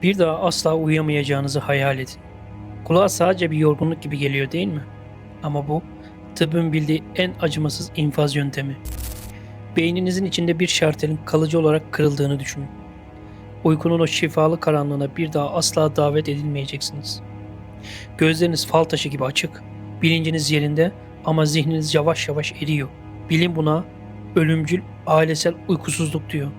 Bir daha asla uyuyamayacağınızı hayal edin. Kulağa sadece bir yorgunluk gibi geliyor değil mi? Ama bu tıbbın bildiği en acımasız infaz yöntemi. Beyninizin içinde bir şartelin kalıcı olarak kırıldığını düşünün. Uykunun o şifalı karanlığına bir daha asla davet edilmeyeceksiniz. Gözleriniz fal taşı gibi açık, bilinciniz yerinde ama zihniniz yavaş yavaş eriyor. Bilim buna ölümcül ailesel uykusuzluk diyor.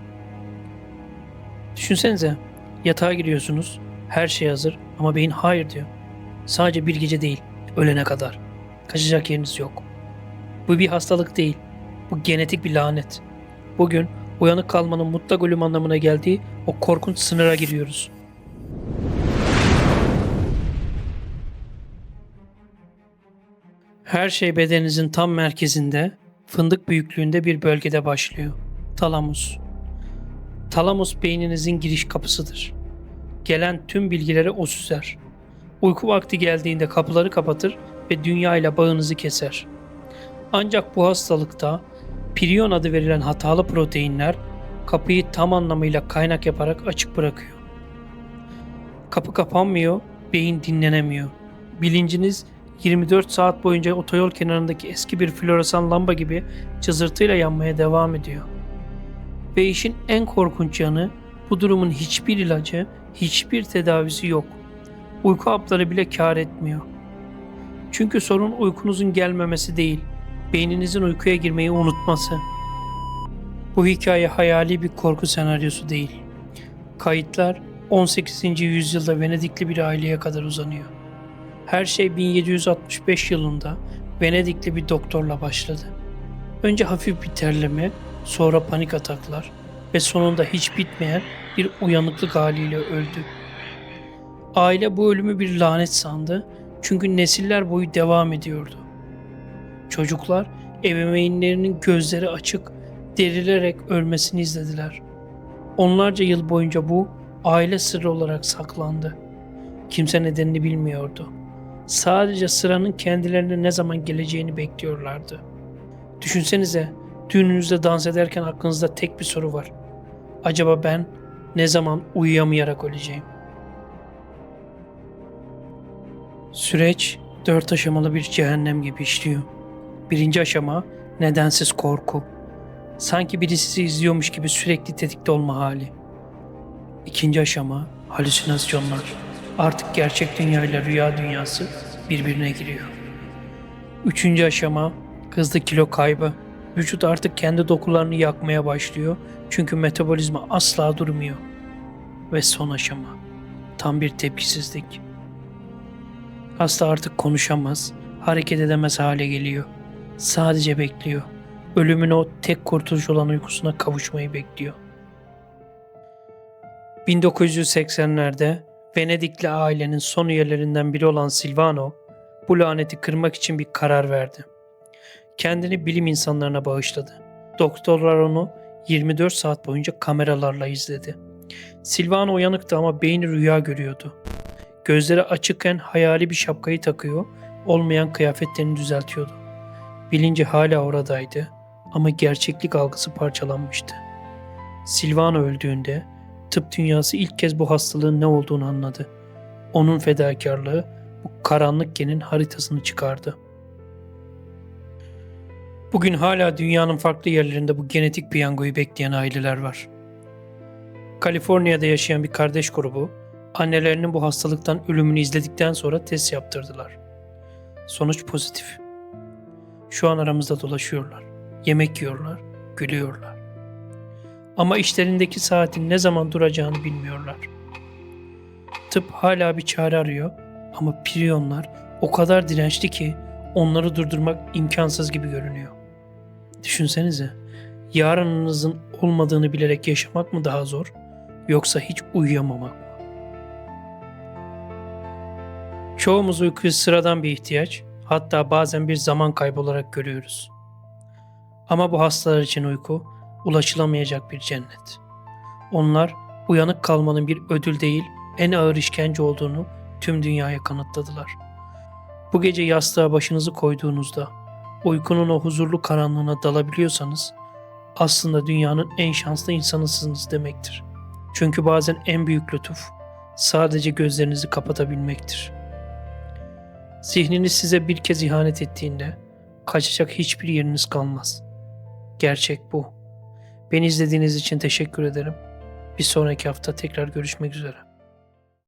Düşünsenize, yatağa giriyorsunuz, her şey hazır ama beyin hayır diyor. Sadece bir gece değil, ölene kadar. Kaçacak yeriniz yok. Bu bir hastalık değil, bu genetik bir lanet. Bugün uyanık kalmanın mutlak ölüm anlamına geldiği o korkunç sınıra giriyoruz. Her şey bedeninizin tam merkezinde, fındık büyüklüğünde bir bölgede başlıyor. Talamus. Talamus beyninizin giriş kapısıdır. Gelen tüm bilgileri o süzer. Uyku vakti geldiğinde kapıları kapatır ve dünya ile bağınızı keser. Ancak bu hastalıkta prion adı verilen hatalı proteinler kapıyı tam anlamıyla kaynak yaparak açık bırakıyor. Kapı kapanmıyor, beyin dinlenemiyor. Bilinciniz 24 saat boyunca otoyol kenarındaki eski bir floresan lamba gibi cızırtıyla yanmaya devam ediyor. Ve işin en korkunç yanı, bu durumun hiçbir ilacı, hiçbir tedavisi yok. Uyku hapları bile kâr etmiyor. Çünkü sorun uykunuzun gelmemesi değil, beyninizin uykuya girmeyi unutması. Bu hikaye hayali bir korku senaryosu değil. Kayıtlar 18. yüzyılda Venedikli bir aileye kadar uzanıyor. Her şey 1765 yılında Venedikli bir doktorla başladı. Önce hafif bir terleme, sonra panik ataklar ve sonunda hiç bitmeyen bir uyanıklık haliyle öldü. Aile bu ölümü bir lanet sandı çünkü nesiller boyu devam ediyordu. Çocuklar ebeveynlerinin gözleri açık, derilerek ölmesini izlediler. Onlarca yıl boyunca bu aile sırrı olarak saklandı. Kimse nedenini bilmiyordu. Sadece sıranın kendilerine ne zaman geleceğini bekliyorlardı. Düşünsenize, düğününüzde dans ederken aklınızda tek bir soru var. Acaba ben ne zaman uyuyamayarak öleceğim? Süreç 4 aşamalı bir cehennem gibi işliyor. Birinci aşama nedensiz korku. Sanki biri sizi izliyormuş gibi sürekli tetikte olma hali. İkinci aşama halüsinasyonlar. Artık gerçek dünya ile rüya dünyası birbirine giriyor. Üçüncü aşama hızlı kilo kaybı. Vücut artık kendi dokularını yakmaya başlıyor çünkü metabolizma asla durmuyor. Ve son aşama tam bir tepkisizlik. Hasta artık konuşamaz, hareket edemez hale geliyor. Sadece bekliyor. Ölümün o tek kurtuluş olan uykusuna kavuşmayı bekliyor. 1980'lerde Venedikli ailenin son üyelerinden biri olan Silvano, bu laneti kırmak için bir karar verdi. Kendini bilim insanlarına bağışladı. Doktorlar onu 24 saat boyunca kameralarla izledi. Silvano uyanıktı ama beyni rüya görüyordu. Gözleri açıkken hayali bir şapkayı takıyor, olmayan kıyafetlerini düzeltiyordu. Bilinci hala oradaydı ama gerçeklik algısı parçalanmıştı. Silvano öldüğünde tıp dünyası ilk kez bu hastalığın ne olduğunu anladı. Onun fedakarlığı bu karanlık genin haritasını çıkardı. Bugün hala dünyanın farklı yerlerinde bu genetik piyangoyu bekleyen aileler var. Kaliforniya'da yaşayan bir kardeş grubu, annelerinin bu hastalıktan ölümünü izledikten sonra test yaptırdılar. Sonuç pozitif. Şu an aramızda dolaşıyorlar, yemek yiyorlar, gülüyorlar. Ama işlerindeki saatin ne zaman duracağını bilmiyorlar. Tıp hala bir çare arıyor ama priyonlar o kadar dirençli ki onları durdurmak imkansız gibi görünüyor. Düşünsenize, yarınınızın olmadığını bilerek yaşamak mı daha zor, yoksa hiç uyuyamamak mı? Çoğumuz uykuyu sıradan bir ihtiyaç, hatta bazen bir zaman kaybı olarak görüyoruz. Ama bu hastalar için uyku, ulaşılamayacak bir cennet. Onlar, uyanık kalmanın bir ödül değil, en ağır işkence olduğunu tüm dünyaya kanıtladılar. Bu gece yastığa başınızı koyduğunuzda, uykunun o huzurlu karanlığına dalabiliyorsanız, aslında dünyanın en şanslı insanısınız demektir. Çünkü bazen en büyük lütuf, sadece gözlerinizi kapatabilmektir. Zihniniz size bir kez ihanet ettiğinde kaçacak hiçbir yeriniz kalmaz. Gerçek bu. Beni izlediğiniz için teşekkür ederim. Bir sonraki hafta tekrar görüşmek üzere.